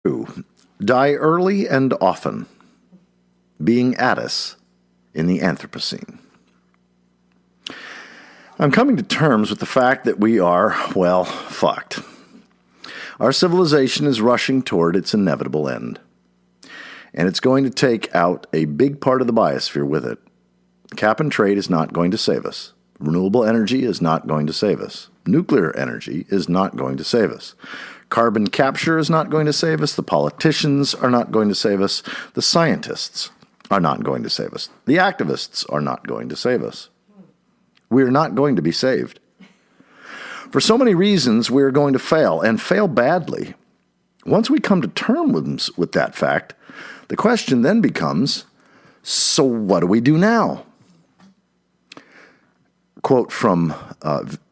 2. Die early and often. Being Attis in the Anthropocene. I'm coming to terms with the fact that we are, well, fucked. Our civilization is rushing toward its inevitable end. And it's going to take out a big part of the biosphere with it. Cap and trade is not going to save us. Renewable energy is not going to save us. Nuclear energy is not going to save us. Carbon capture is not going to save us. The politicians are not going to save us. The scientists are not going to save us. The activists are not going to save us. We are not going to be saved. For so many reasons, we are going to fail, and fail badly. Once we come to terms with that fact, the question then becomes, so what do we do now? Quote from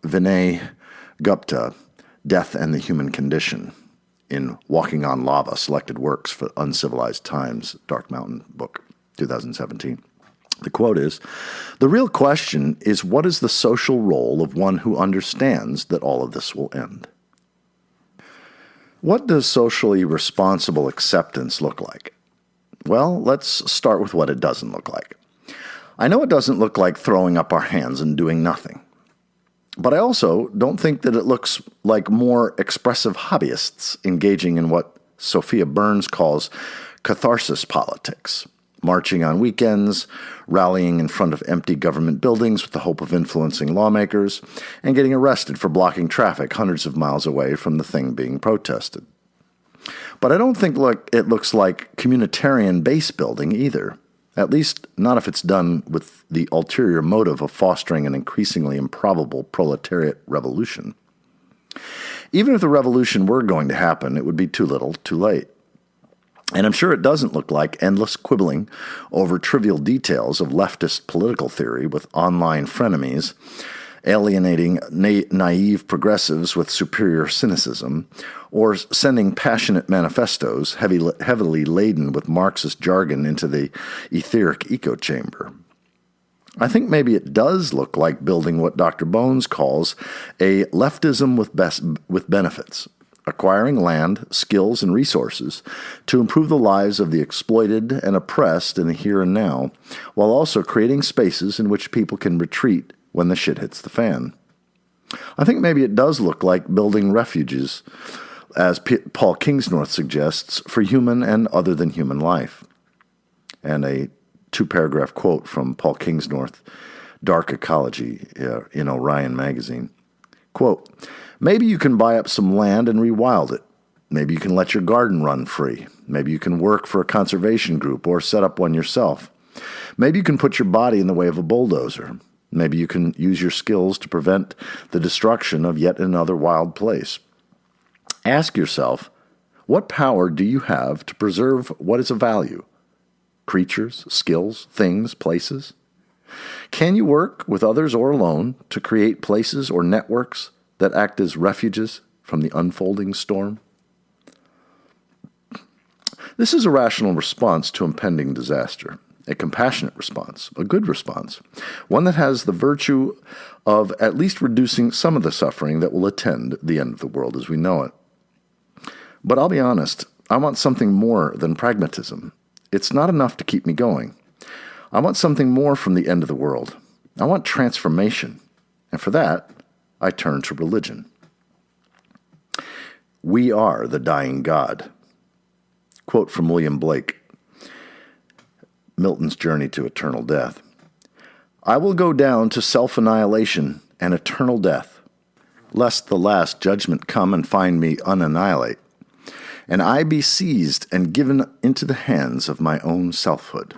Vinay Gupta, Death and the Human Condition, in Walking on Lava, Selected Works for Uncivilized Times, Dark Mountain book, 2017. The quote is, "The real question is, what is the social role of one who understands that all of this will end?" What does socially responsible acceptance look like? Well, let's start with what it doesn't look like. I know it doesn't look like throwing up our hands and doing nothing. But I also don't think that it looks like more expressive hobbyists engaging in what Sophia Burns calls catharsis politics, marching on weekends, rallying in front of empty government buildings with the hope of influencing lawmakers, and getting arrested for blocking traffic hundreds of miles away from the thing being protested. But I don't think it looks like communitarian base building either. At least not if it's done with the ulterior motive of fostering an increasingly improbable proletariat revolution. Even if the revolution were going to happen, it would be too little, too late. And I'm sure it doesn't look like endless quibbling over trivial details of leftist political theory with online frenemies, alienating naive progressives with superior cynicism, or sending passionate manifestos heavily laden with Marxist jargon into the etheric echo chamber. I think maybe it does look like building what Dr. Bones calls a leftism with benefits, acquiring land, skills, and resources to improve the lives of the exploited and oppressed in the here and now, while also creating spaces in which people can retreat when the shit hits the fan. I think maybe it does look like building refuges, as Paul Kingsnorth suggests, for human and other than human life. And a 2-paragraph quote from Paul Kingsnorth, Dark Ecology, in Orion magazine. Quote, "Maybe you can buy up some land and rewild it. Maybe you can let your garden run free. Maybe you can work for a conservation group or set up one yourself. Maybe you can put your body in the way of a bulldozer. Maybe you can use your skills to prevent the destruction of yet another wild place. Ask yourself, what power do you have to preserve what is of value? Creatures, skills, things, places? Can you work with others or alone to create places or networks that act as refuges from the unfolding storm?" This is a rational response to impending disaster, a compassionate response, a good response, one that has the virtue of at least reducing some of the suffering that will attend the end of the world as we know it. But I'll be honest, I want something more than pragmatism. It's not enough to keep me going. I want something more from the end of the world. I want transformation. And for that, I turn to religion. We are the dying God. Quote from William Blake, Milton's Journey to Eternal Death. "I will go down to self-annihilation and eternal death, lest the last judgment come and find me unannihilate, and I be seized and given into the hands of my own selfhood."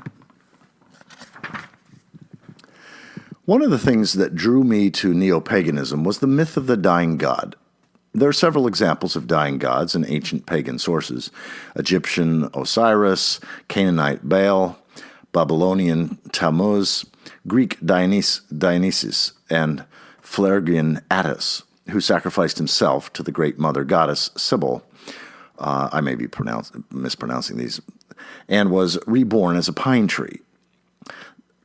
One of the things that drew me to neo-paganism was the myth of the dying god. There are several examples of dying gods in ancient pagan sources: Egyptian Osiris, Canaanite Baal, Babylonian Tammuz, Greek Dionysus, and Phlegraean Attis, who sacrificed himself to the great mother goddess Sybil. I may be mispronouncing these, and was reborn as a pine tree.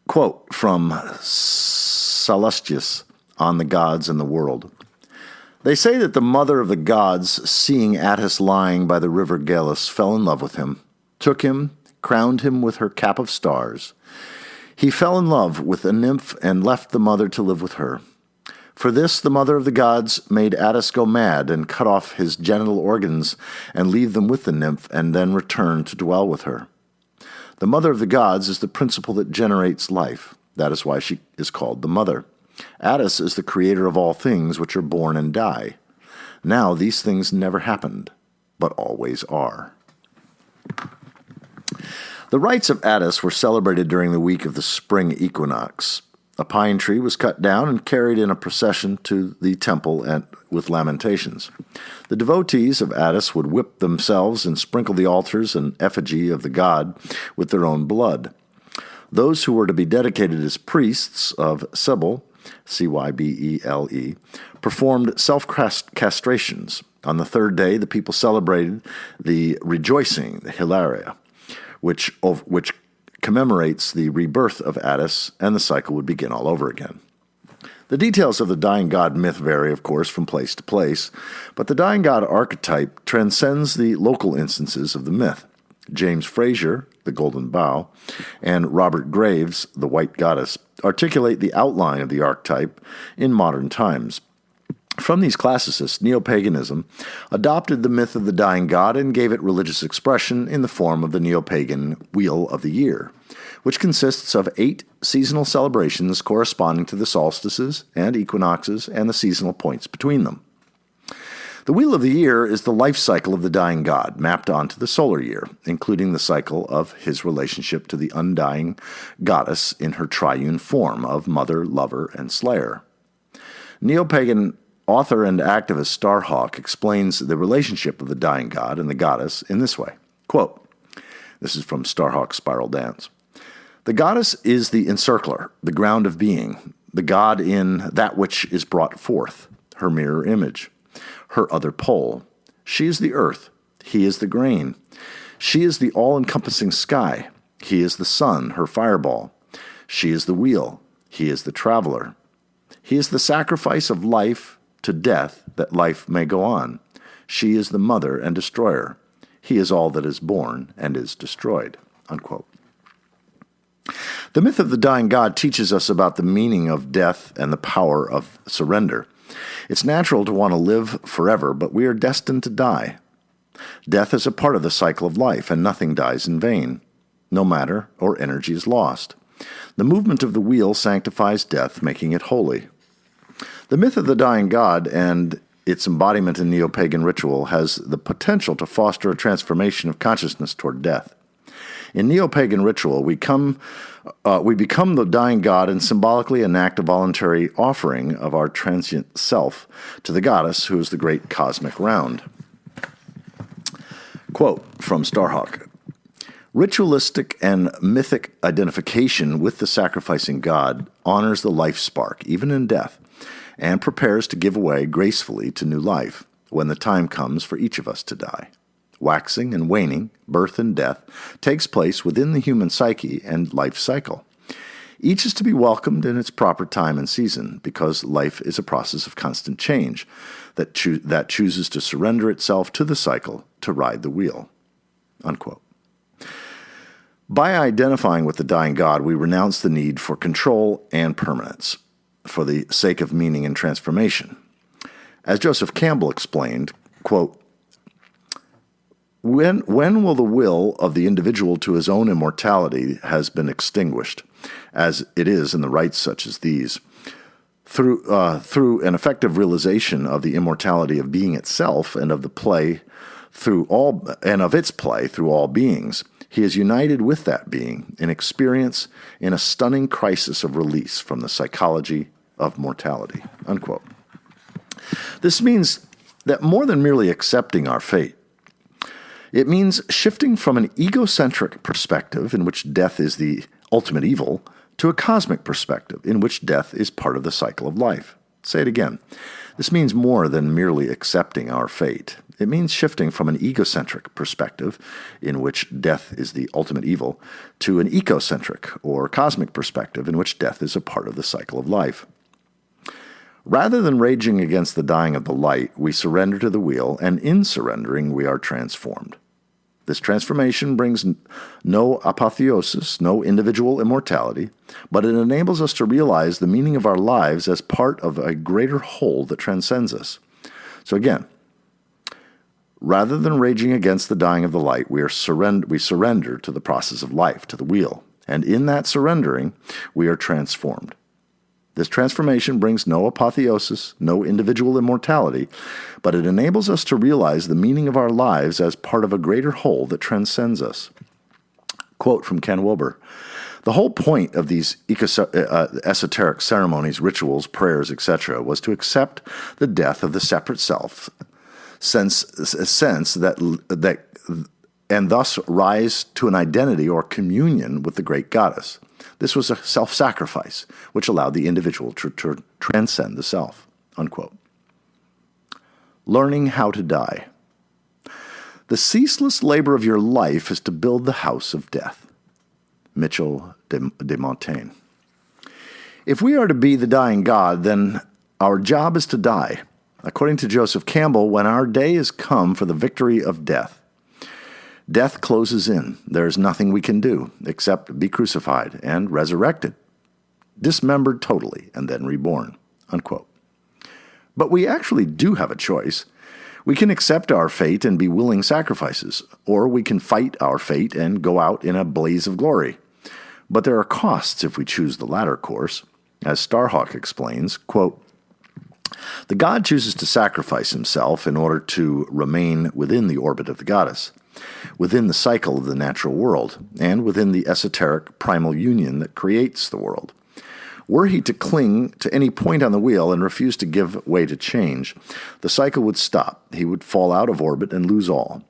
Quote from Sallustius on the Gods and the World. They say that the mother of the gods, seeing Attis lying by the river Galus, fell in love with him, took him, crowned him with her cap of stars. He fell in love with a nymph and left the mother to live with her. For this, the mother of the gods made Attis go mad and cut off his genital organs and leave them with the nymph and then return to dwell with her. The mother of the gods is the principle that generates life. That is why she is called the mother. Attis is the creator of all things which are born and die. Now these things never happened, but always are. The rites of Attis were celebrated during the week of the spring equinox. A pine tree was cut down and carried in a procession to the temple with lamentations. The devotees of Attis would whip themselves and sprinkle the altars and effigy of the god with their own blood. Those who were to be dedicated as priests of Cybele, Cybele, performed self-castrations. On the third day, the people celebrated the rejoicing, the Hilaria, which commemorates the rebirth of Attis, and the cycle would begin all over again. The details of the dying god myth vary, of course, from place to place, but the dying god archetype transcends the local instances of the myth. James Fraser, the Golden Bough, and Robert Graves, the White Goddess, articulate the outline of the archetype in modern times. From these classicists, neo-paganism adopted the myth of the dying god and gave it religious expression in the form of the neo-pagan Wheel of the Year, which consists of 8 seasonal celebrations corresponding to the solstices and equinoxes and the seasonal points between them. The Wheel of the Year is the life cycle of the dying god, mapped onto the solar year, including the cycle of his relationship to the undying goddess in her triune form of mother, lover, and slayer. Neo-pagan author and activist Starhawk explains the relationship of the dying god and the goddess in this way. Quote, this is from Starhawk's Spiral Dance. The goddess is the encircler, the ground of being, the god in that which is brought forth, her mirror image, her other pole. She is the earth, he is the grain. She is the all-encompassing sky, he is the sun, her fireball. She is the wheel, he is the traveler. He is the sacrifice of life to death that life may go on. She is the mother and destroyer. He is all that is born and is destroyed. Unquote. The myth of the dying god teaches us about the meaning of death and the power of surrender. It's natural to want to live forever, but we are destined to die. Death is a part of the cycle of life, and nothing dies in vain. No matter or energy is lost. The movement of the wheel sanctifies death, making it holy. The myth of the dying god and its embodiment in neo-pagan ritual has the potential to foster a transformation of consciousness toward death. In neo-pagan ritual, we become the dying god and symbolically enact a voluntary offering of our transient self to the goddess, who is the great cosmic round. Quote from Starhawk. Ritualistic and mythic identification with the sacrificing god honors the life spark, even in death, and prepares to give away gracefully to new life when the time comes for each of us to die. Waxing and waning, birth and death, takes place within the human psyche and life cycle. Each is to be welcomed in its proper time and season, because life is a process of constant change that chooses to surrender itself to the cycle to ride the wheel. Unquote. By identifying with the dying god, we renounce the need for control and permanence, for the sake of meaning and transformation. As Joseph Campbell explained, quote, When will the will of the individual to his own immortality has been extinguished, as it is in the rites such as these, through an effective realization of the immortality of being itself and of its play through all beings, he is united with that being in experience in a stunning crisis of release from the psychology of mortality. Unquote. This means that more than merely accepting our fate, it means shifting from an egocentric perspective in which death is the ultimate evil to a cosmic perspective in which death is part of the cycle of life. Say it again. This means more than merely accepting our fate. It means shifting from an egocentric perspective in which death is the ultimate evil to an ecocentric or cosmic perspective in which death is a part of the cycle of life. Rather than raging against the dying of the light, we surrender to the wheel, and in surrendering, we are transformed. This transformation brings no apotheosis, no individual immortality, but it enables us to realize the meaning of our lives as part of a greater whole that transcends us. So again, rather than raging against the dying of the light, we surrender to the process of life, to the wheel, and in that surrendering, we are transformed. This transformation brings no apotheosis, no individual immortality, but it enables us to realize the meaning of our lives as part of a greater whole that transcends us. Quote from Ken Wilber: "The whole point of these esoteric ceremonies, rituals, prayers, etc., was to accept the death of the separate self, sense that and thus rise to an identity or communion with the great goddess. This was a self-sacrifice, which allowed the individual to transcend the self." Unquote. Learning how to die. The ceaseless labor of your life is to build the house of death. Mitchell de Montaigne. If we are to be the dying God, then our job is to die. According to Joseph Campbell, when our day is come for the victory of death, death closes in. There is nothing we can do except be crucified and resurrected, dismembered totally, and then reborn. Unquote. But we actually do have a choice. We can accept our fate and be willing sacrifices, or we can fight our fate and go out in a blaze of glory. But there are costs if we choose the latter course. As Starhawk explains, quote, "The god chooses to sacrifice himself in order to remain within the orbit of the goddess, within the cycle of the natural world, and within the esoteric primal union that creates the world. Were he to cling to any point on the wheel and refuse to give way to change, the cycle would stop. He would fall out of orbit and lose all.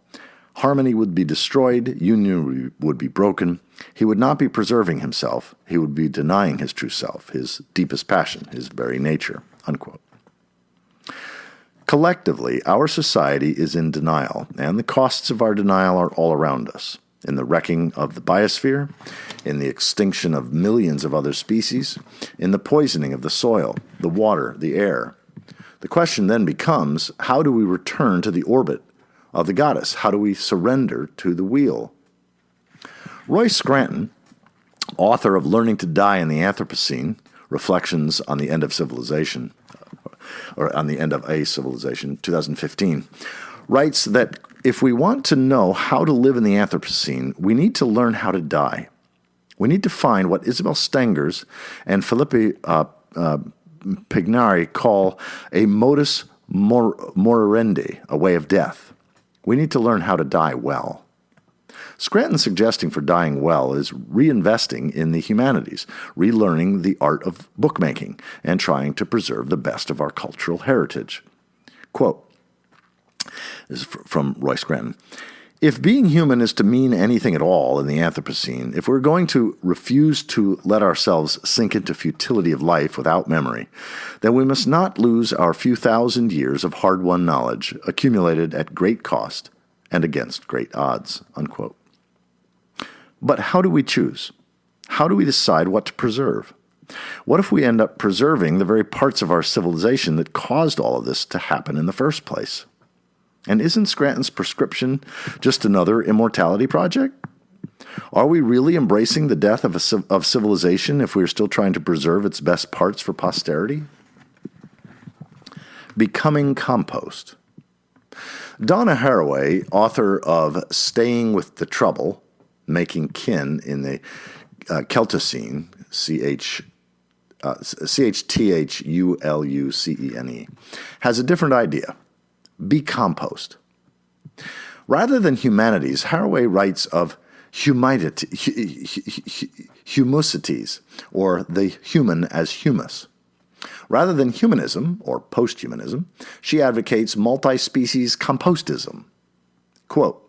Harmony would be destroyed, union would be broken. He would not be preserving himself. He would be denying his true self, his deepest passion, his very nature." Unquote. Collectively, our society is in denial, and the costs of our denial are all around us. In the wrecking of the biosphere, in the extinction of millions of other species, in the poisoning of the soil, the water, the air. The question then becomes, how do we return to the orbit of the goddess? How do we surrender to the wheel? Roy Scranton, author of Learning to Die in the Anthropocene, Reflections on the End of Civilization, or on the End of a Civilization, 2015, writes that if we want to know how to live in the Anthropocene, we need to learn how to die. We need to find what Isabel Stengers and Filippo Pignari call a modus morirendi, a way of death. We need to learn how to die well. Scranton's suggesting for dying well is reinvesting in the humanities, relearning the art of bookmaking, and trying to preserve the best of our cultural heritage. Quote, this is from Roy Scranton. "If being human is to mean anything at all in the Anthropocene, if we're going to refuse to let ourselves sink into futility of life without memory, then we must not lose our few thousand years of hard-won knowledge accumulated at great cost and against great odds." Unquote. But how do we choose? How do we decide what to preserve? What if we end up preserving the very parts of our civilization that caused all of this to happen in the first place? And isn't Scranton's prescription just another immortality project? Are we really embracing the death of civilization if we're still trying to preserve its best parts for posterity? Becoming compost. Donna Haraway, author of Staying with the Trouble, Making Kin in the Celtocene, CHTHULUCENE, has a different idea. Be compost. Rather than humanities, Haraway writes of humusities, or the human as humus. Rather than humanism, or posthumanism, she advocates multi-species compostism. Quote,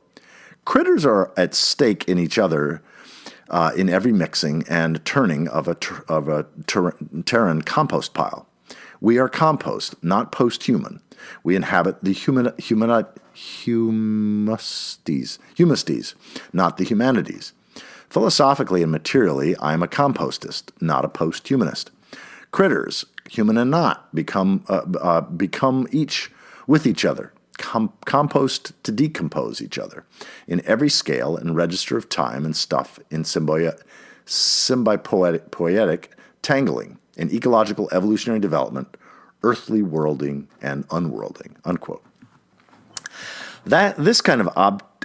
"Critters are at stake in each other in every mixing and turning of a Terran compost pile. We are compost, not post-human. We inhabit the humusties, not the humanities. Philosophically and materially, I am a compostist, not a post-humanist. Critters, human and not, become each with each other, compost to decompose each other, in every scale and register of time and stuff in symbiotic tangling, in ecological evolutionary development, earthly worlding and unworlding, unquote. This kind of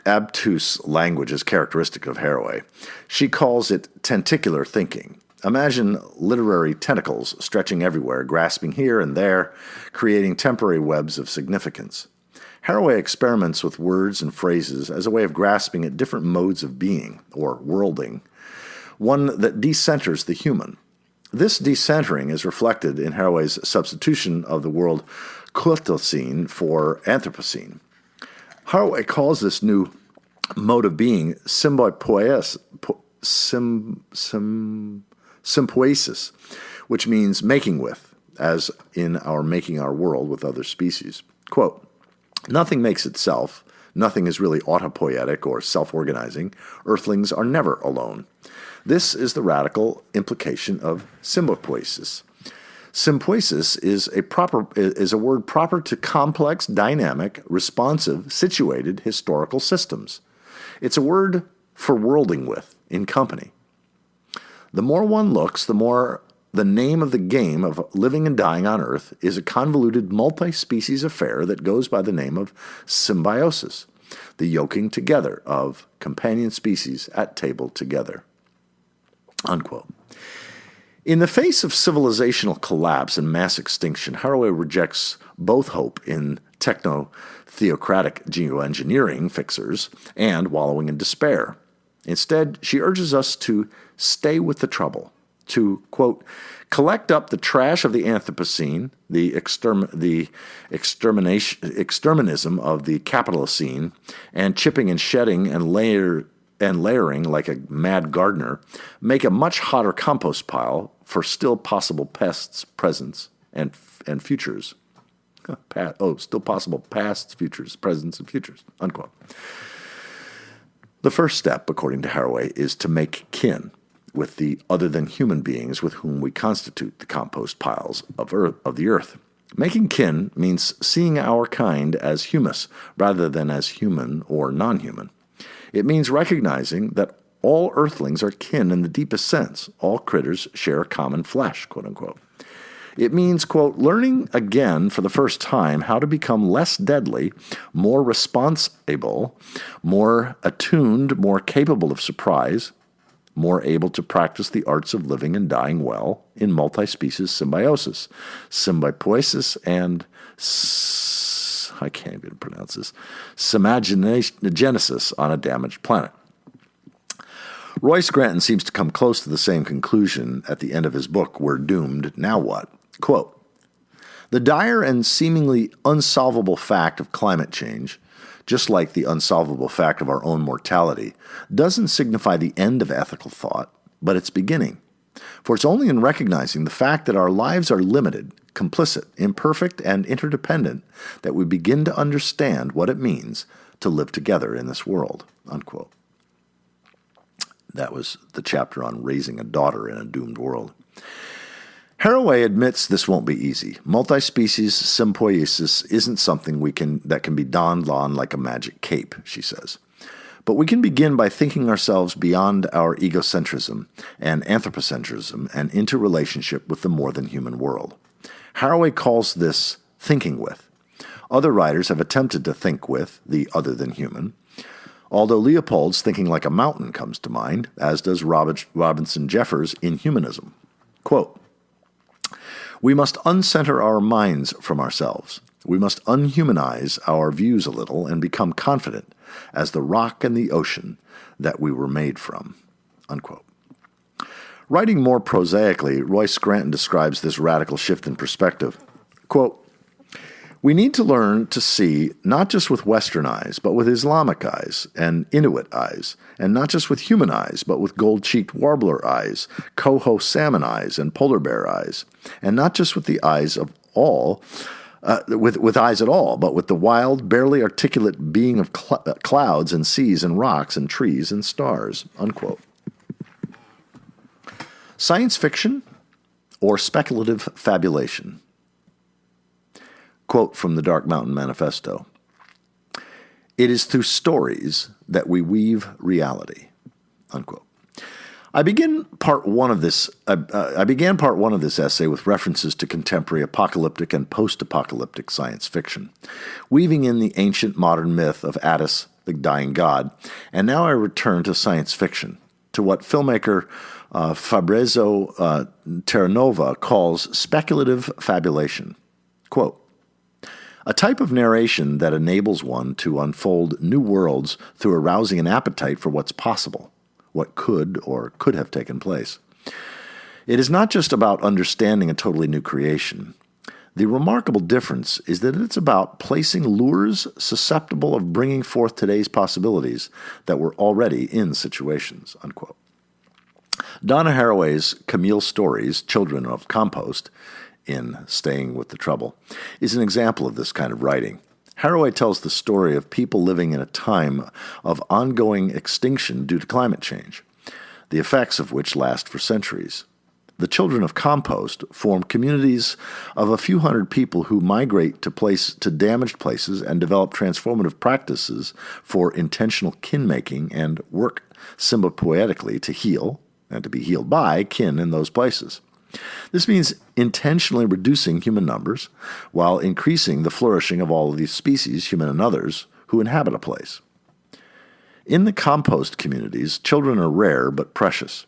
obtuse language is characteristic of Haraway. She calls it tentacular thinking. Imagine literary tentacles stretching everywhere, grasping here and there, creating temporary webs of significance. Haraway experiments with words and phrases as a way of grasping at different modes of being, or worlding, one that decenters the human. This decentering is reflected in Haraway's substitution of the word Anthropocene for Anthropocene. Haraway calls this new mode of being symbiosis, which means making with, as in our making our world with other species. Quote, nothing makes itself. Nothing is really autopoietic or self-organizing. Earthlings are never alone. This is the radical implication of symbiosis. Symbiosis is a word proper to complex, dynamic, responsive, situated historical systems. It's a word for worlding with, in company. The more one looks, the more the name of the game of living and dying on Earth is a convoluted multi-species affair that goes by the name of symbiosis, the yoking together of companion species at table together. Unquote. In the face of civilizational collapse and mass extinction, Haraway rejects both hope in techno-theocratic geoengineering fixers and wallowing in despair. Instead, she urges us to stay with the trouble, to, quote, collect up the trash of the Anthropocene, the exterminism of the Capitalocene, and chipping and shedding and layering like a mad gardener, make a much hotter compost pile for still possible pests, presents, and futures. Still possible pasts, futures, presents, and futures, unquote. The first step, according to Haraway, is to make kin with the other-than-human beings with whom we constitute the compost piles of the earth. Making kin means seeing our kind as humus rather than as human or non-human. It means recognizing that all earthlings are kin in the deepest sense. All critters share common flesh, quote-unquote. It means, quote, learning again for the first time how to become less deadly, more responsible, more attuned, more capable of surprise, more able to practice the arts of living and dying well in multi-species symbiosis, symbiosis, and I can't even pronounce this, symagenesis on a damaged planet. Roy Scranton seems to come close to the same conclusion at the end of his book, We're Doomed, Now What? Quote, the dire and seemingly unsolvable fact of climate change, just like the unsolvable fact of our own mortality, doesn't signify the end of ethical thought, but its beginning. For it's only in recognizing the fact that our lives are limited, complicit, imperfect, and interdependent that we begin to understand what it means to live together in this world, unquote. That was the chapter on raising a daughter in a doomed world. Haraway admits this won't be easy. Multi-species symbiosis isn't something that can be donned on like a magic cape, she says. But we can begin by thinking ourselves beyond our egocentrism and anthropocentrism and into relationship with the more than human world. Haraway calls this thinking with. Other writers have attempted to think with the other than human, although Leopold's Thinking Like a Mountain comes to mind, as does Robinson Jeffers' Inhumanism. Quote, we must uncenter our minds from ourselves. We must unhumanize our views a little and become confident as the rock and the ocean that we were made from, unquote. Writing more prosaically, Roy Scranton describes this radical shift in perspective. Quote, we need to learn to see not just with Western eyes, but with Islamic eyes and Inuit eyes, and not just with human eyes, but with gold-cheeked warbler eyes, coho salmon eyes, and polar bear eyes, and not just with the eyes of all, with eyes at all, but with the wild, barely articulate being of clouds and seas and rocks and trees and stars, unquote. Science fiction or speculative fabulation. Quote from the Dark Mountain Manifesto. It is through stories that we weave reality. Unquote. I began part one of this essay with references to contemporary apocalyptic and post-apocalyptic science fiction, weaving in the ancient modern myth of Attis, the dying god, and now I return to science fiction, to what filmmaker Fabrizio Terranova calls speculative fabulation. Quote, a type of narration that enables one to unfold new worlds through arousing an appetite for what's possible, what could or could have taken place. It is not just about understanding a totally new creation. The remarkable difference is that it's about placing lures susceptible of bringing forth today's possibilities that were already in situations. Unquote. Donna Haraway's Camille Stories, Children of Compost, in Staying with the Trouble, is an example of this kind of writing. Haraway tells the story of people living in a time of ongoing extinction due to climate change, the effects of which last for centuries. The Children of Compost form communities of a few hundred people who migrate to damaged places and develop transformative practices for intentional kin-making and work symbiotically to heal, and to be healed by, kin in those places. This means intentionally reducing human numbers while increasing the flourishing of all of these species, human and others, who inhabit a place. In the compost communities, children are rare but precious.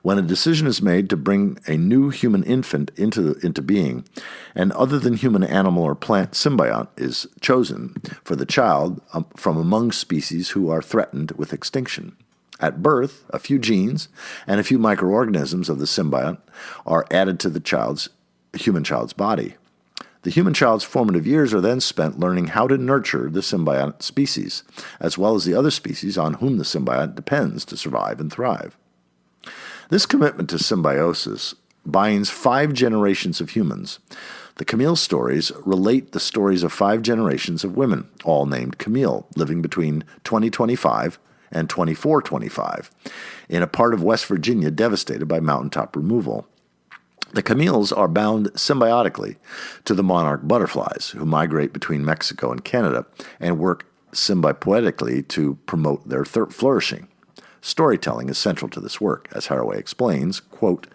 When a decision is made to bring a new human infant into being, an other than human animal or plant symbiont is chosen for the child from among species who are threatened with extinction. At birth, a few genes and a few microorganisms of the symbiont are added to the human child's body. The human child's formative years are then spent learning how to nurture the symbiont species, as well as the other species on whom the symbiont depends to survive and thrive. This commitment to symbiosis binds 5 generations of humans. The Camille stories relate the stories of 5 generations of women, all named Camille, living between 2025 and 2425, in a part of West Virginia devastated by mountaintop removal. The Camille's are bound symbiotically to the monarch butterflies, who migrate between Mexico and Canada and work symbiotically to promote their flourishing. Storytelling is central to this work, as Haraway explains. Quote,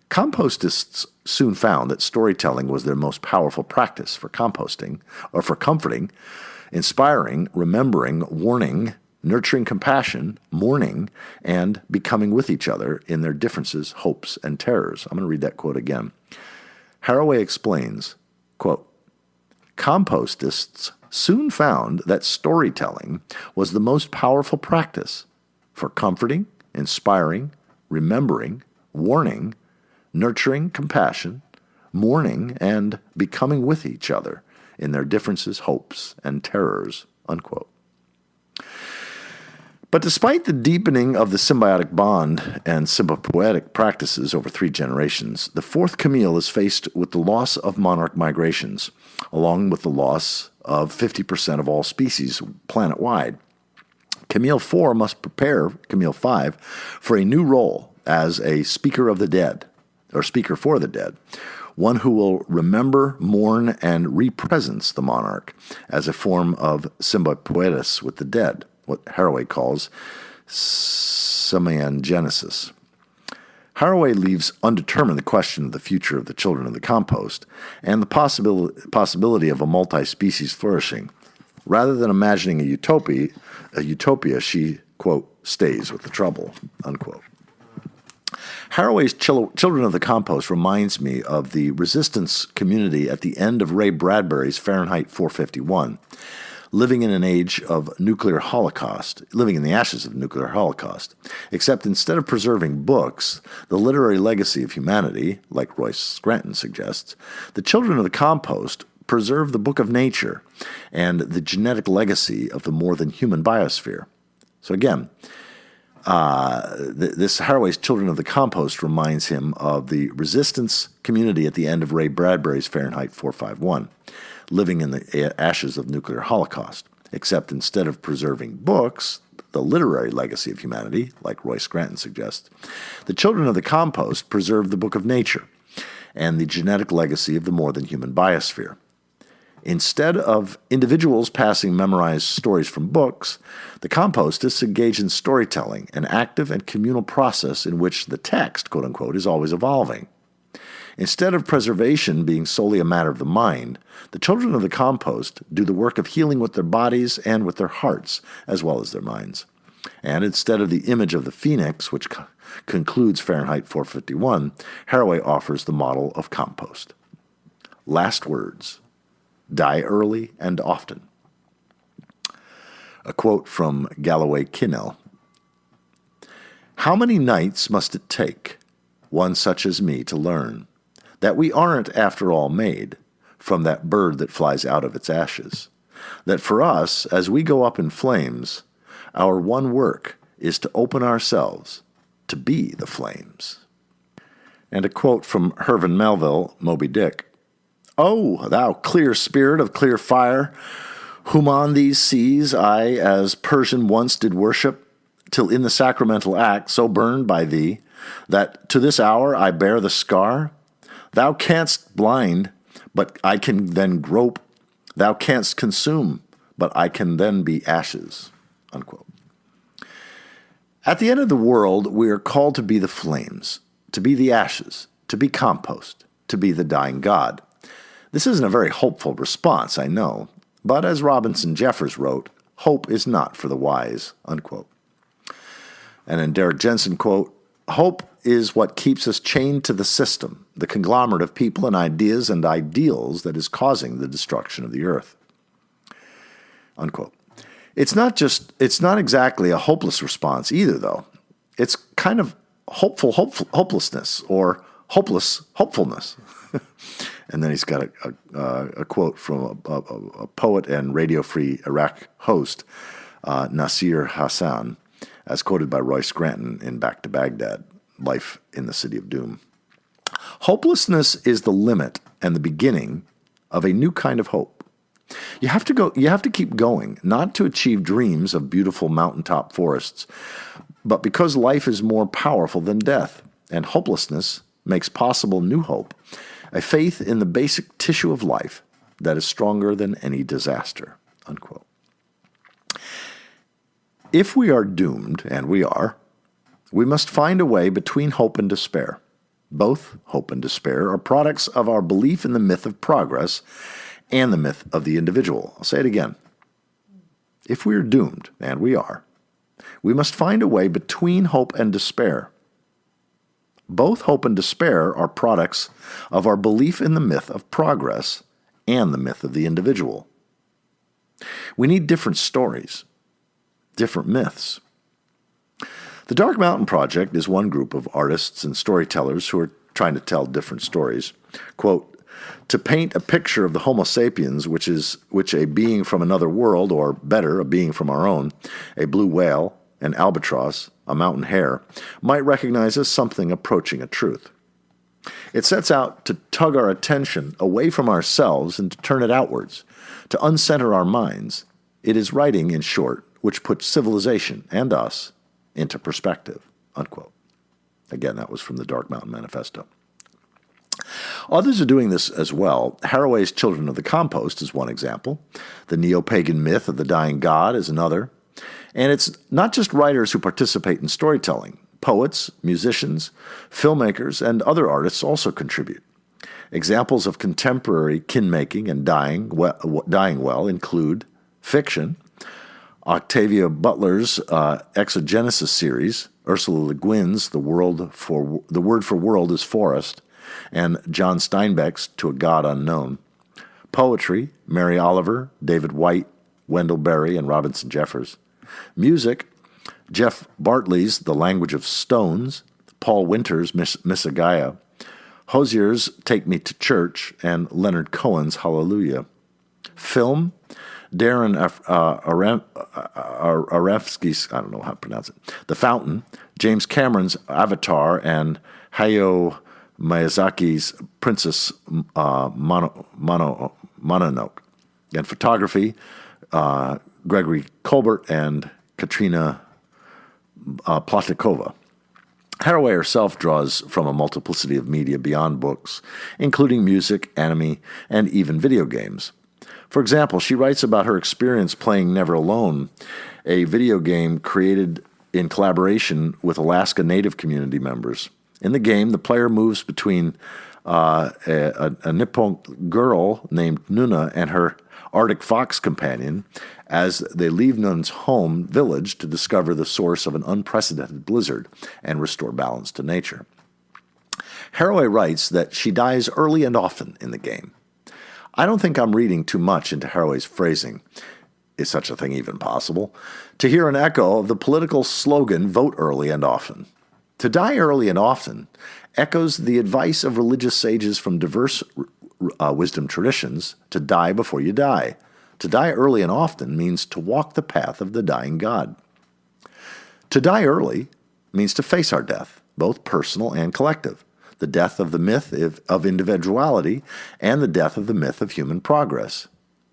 compostists soon found that storytelling was their most powerful practice for composting, or for comforting, inspiring, remembering, warning, nurturing compassion, mourning, and becoming with each other in their differences, hopes, and terrors. I'm going to read that quote again. Haraway explains, quote, compostists soon found that storytelling was the most powerful practice for comforting, inspiring, remembering, warning, nurturing compassion, mourning, and becoming with each other in their differences, hopes, and terrors. Unquote. But despite the deepening of the symbiotic bond and symbiotic practices over 3 generations, the 4th Camille is faced with the loss of monarch migrations, along with the loss of 50% of all species planet-wide. Camille 4 must prepare Camille 5 for a new role as a speaker of the dead, or speaker for the dead, one who will remember, mourn, and represence the monarch as a form of symbiosis with the dead, what Haraway calls semiogenesis. Haraway leaves undetermined the question of the future of the children of the compost and the possibility of a multi-species flourishing. Rather than imagining a utopia, she, quote, stays with the trouble, unquote. Haraway's Children of the Compost reminds me of the resistance community at the end of Ray Bradbury's Fahrenheit 451, living in the ashes of nuclear holocaust, except instead of preserving books, the literary legacy of humanity, like Royce Scranton suggests, the Children of the Compost preserve the book of nature and the genetic legacy of the more than human biosphere. So again, this Haraway's Children of the Compost reminds him of the resistance community at the end of Ray Bradbury's Fahrenheit 451, living in the ashes of nuclear holocaust, except instead of preserving books, the literary legacy of humanity, like Royce Scranton suggests, the Children of the Compost preserve the book of nature and the genetic legacy of the more than human biosphere. Instead of individuals passing memorized stories from books, the compostists engage in storytelling, an active and communal process in which the text, quote unquote, is always evolving. Instead of preservation being solely a matter of the mind, the children of the compost do the work of healing with their bodies and with their hearts, as well as their minds. And instead of the image of the phoenix, which concludes Fahrenheit 451, Haraway offers the model of compost. Last words. Die early and often. A quote from Galloway Kinnell. How many nights must it take, one such as me, to learn that we aren't, after all, made from that bird that flies out of its ashes? That for us, as we go up in flames, our one work is to open ourselves to be the flames. And a quote from Herman Melville, Moby Dick. O thou clear spirit of clear fire, whom on these seas I as Persian once did worship, till in the sacramental act so burned by thee, that to this hour I bear the scar. Thou canst blind, but I can then grope. Thou canst consume, but I can then be ashes. Unquote. At the end of the world, we are called to be the flames, to be the ashes, to be compost, to be the dying God. This isn't a very hopeful response, I know, but as Robinson Jeffers wrote, hope is not for the wise, unquote. And in Derek Jensen, quote, hope is what keeps us chained to the system, the conglomerate of people and ideas and ideals that is causing the destruction of the earth, unquote. It's not exactly a hopeless response either, though. It's kind of hopelessness or hopefulness. And then he's got a quote from a poet and Radio Free Iraq host, Nasir Hassan, as quoted by Roy Scranton in Back to Baghdad, Life in the City of Doom. Hopelessness is the limit and the beginning of a new kind of hope. You have to keep going, not to achieve dreams of beautiful mountaintop forests, but because life is more powerful than death, and hopelessness makes possible new hope, a faith in the basic tissue of life that is stronger than any disaster, unquote. If we are doomed, and we are, we must find a way between hope and despair. Both hope and despair are products of our belief in the myth of progress and the myth of the individual. I'll say it again. If we are doomed, and we are, we must find a way between hope and despair. Both hope and despair are products of our belief in the myth of progress and the myth of the individual. We need different stories, different myths. The Dark Mountain Project is one group of artists and storytellers who are trying to tell different stories. Quote, to paint a picture of the Homo sapiens, which a being from another world, or better, a being from our own, a blue whale, an albatross, a mountain hare, might recognize as something approaching a truth. It sets out to tug our attention away from ourselves and to turn it outwards, to uncenter our minds. It is writing, in short, which puts civilization and us into perspective, unquote. Again, that was from the Dark Mountain Manifesto. Others are doing this as well. Haraway's Children of the Compost is one example. The neo-pagan myth of the dying god is another. And it's not just writers who participate in storytelling. Poets, musicians, filmmakers, and other artists also contribute. Examples of contemporary kin-making and dying well include fiction, Octavia Butler's Exogenesis series, Ursula Le Guin's The Word for World is Forest, and John Steinbeck's To a God Unknown. Poetry, Mary Oliver, David White, Wendell Berry, and Robinson Jeffers. Music, Jeff Bartley's The Language of Stones, Paul Winter's Missagaya, Hosier's Take Me to Church, and Leonard Cohen's Hallelujah. Film, Darren Arefsky's, I don't know how to pronounce it, The Fountain, James Cameron's Avatar, and Hayao Miyazaki's Princess Mononoke. And photography, Gregory Colbert and Katrina Platikova. Haraway herself draws from a multiplicity of media beyond books, including music, anime, and even video games. For example, she writes about her experience playing Never Alone, a video game created in collaboration with Alaska Native community members. In the game, the player moves between a Nippon girl named Nuna and her Arctic fox companion as they leave Nuna's home village to discover the source of an unprecedented blizzard and restore balance to nature. Haraway writes that she dies early and often in the game. I don't think I'm reading too much into Haraway's phrasing. Is such a thing even possible? To hear an echo of the political slogan, vote early and often. To die early and often echoes the advice of religious sages from diverse wisdom traditions to die before you die. To die early and often means to walk the path of the dying God. To die early means to face our death, both personal and collective, the death of the myth of individuality and the death of the myth of human progress.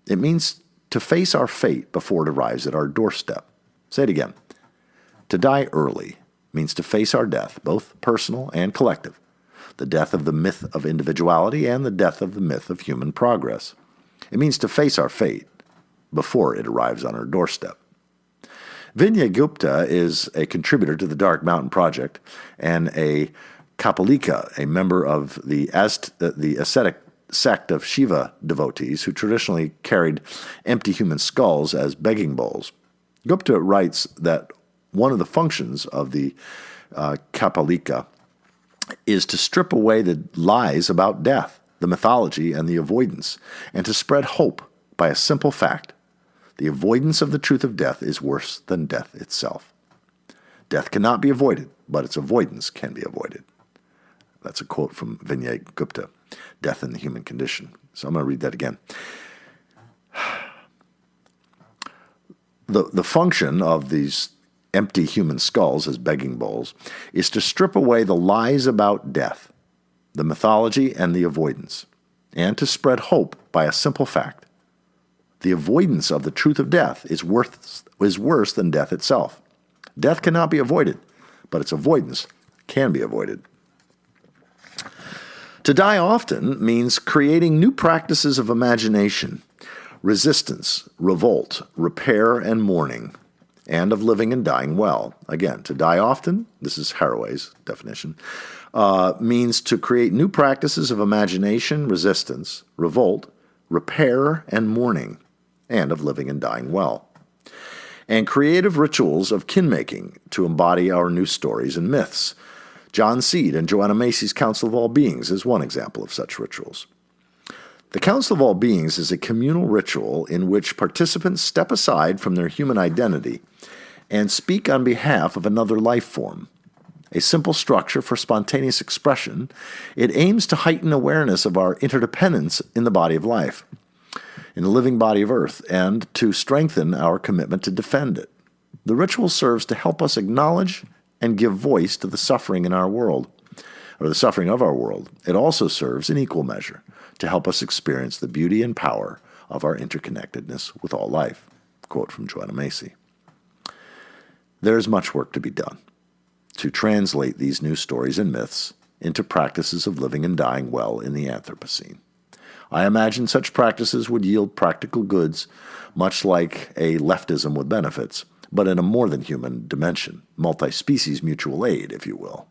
It means to face our fate before it arrives at our doorstep. Say it again. To die early means to face our death, both personal and collective, the death of the myth of individuality and the death of the myth of human progress. It means to face our fate before it arrives on our doorstep. Vinay Gupta is a contributor to the Dark Mountain Project and a Kapalika, a member of the ascetic sect of Shiva devotees who traditionally carried empty human skulls as begging bowls. Gupta writes that one of the functions of the Kapalika is to strip away the lies about death, the mythology, and the avoidance, and to spread hope by a simple fact. The avoidance of the truth of death is worse than death itself. Death cannot be avoided, but its avoidance can be avoided. That's a quote from Vinay Gupta, Death in the Human Condition. So I'm going to read that again. The function of these empty human skulls as begging bowls is to strip away the lies about death, the mythology, and the avoidance, and to spread hope by a simple fact. The avoidance of the truth of death is worse than death itself. Death cannot be avoided, but its avoidance can be avoided. To die often means creating new practices of imagination, resistance, revolt, repair, and mourning, and of living and dying well. Again, to die often, this is Haraway's definition, means to create new practices of imagination, resistance, revolt, repair, and mourning, and of living and dying well. And creative rituals of kin-making to embody our new stories and myths. John Seed and Joanna Macy's Council of All Beings is one example of such rituals. The Council of All Beings is a communal ritual in which participants step aside from their human identity and speak on behalf of another life form. A simple structure for spontaneous expression, it aims to heighten awareness of our interdependence in the body of life, in the living body of Earth, and to strengthen our commitment to defend it. The ritual serves to help us acknowledge and give voice to the suffering in our world, or the suffering of our world. It also serves in equal measure to help us experience the beauty and power of our interconnectedness with all life. Quote from Joanna Macy. There is much work to be done to translate these new stories and myths into practices of living and dying well in the Anthropocene. I imagine such practices would yield practical goods, much like a leftism with benefits, but in a more than human dimension, multi-species mutual aid, if you will.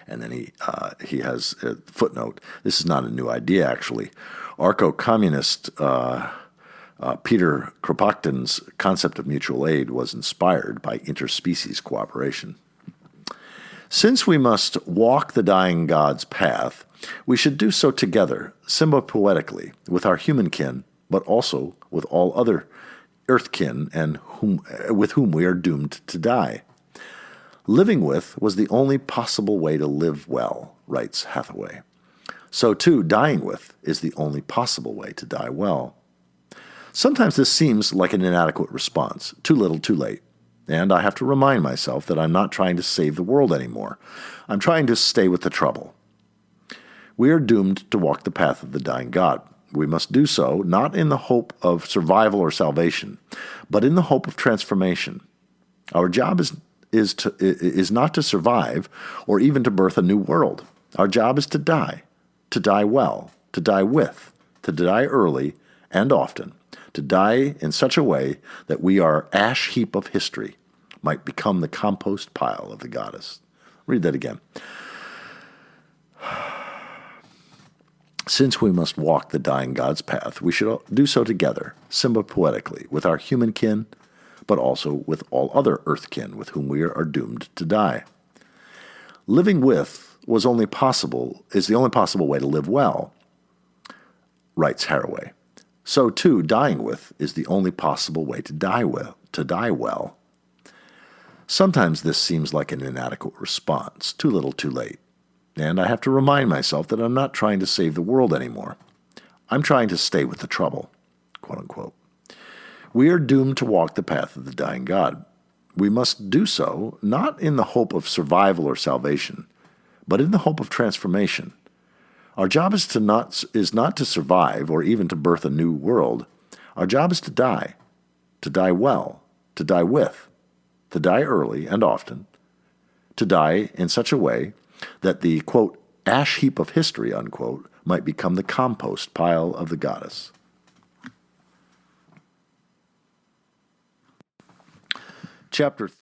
And then he has a footnote. This is not a new idea, actually. Archo-communist Peter Kropotkin's concept of mutual aid was inspired by interspecies cooperation. Since we must walk the dying God's path, we should do so together, symbiopoetically, with our human kin, but also with all other earthkin and with whom we are doomed to die. Living with was the only possible way to live well, writes Hathaway. So too, dying with is the only possible way to die well. Sometimes this seems like an inadequate response, too little, too late. And I have to remind myself that I'm not trying to save the world anymore. I'm trying to stay with the trouble. We are doomed to walk the path of the dying God. We must do so not in the hope of survival or salvation, but in the hope of transformation. Our job is not to survive or even to birth a new world. Our job is to die well, to die with, to die early and often, to die in such a way that we are ash heap of history, might become the compost pile of the goddess. Read that again. Since we must walk the dying God's path, we should do so together, sympathetically, with our human kin, but also with all other earth kin with whom we are doomed to die. Living with is the only possible way to live well, writes Haraway. So, too, dying with is the only possible way to die well. Sometimes this seems like an inadequate response, too little too late. And I have to remind myself that I'm not trying to save the world anymore. I'm trying to stay with the trouble, quote unquote. We are doomed to walk the path of the dying God. We must do so not in the hope of survival or salvation, but in the hope of transformation. Our job is not to survive or even to birth a new world. Our job is to die well, to die with, to die early and often, to die in such a way that the, quote, ash heap of history, unquote, might become the compost pile of the goddess. Chapter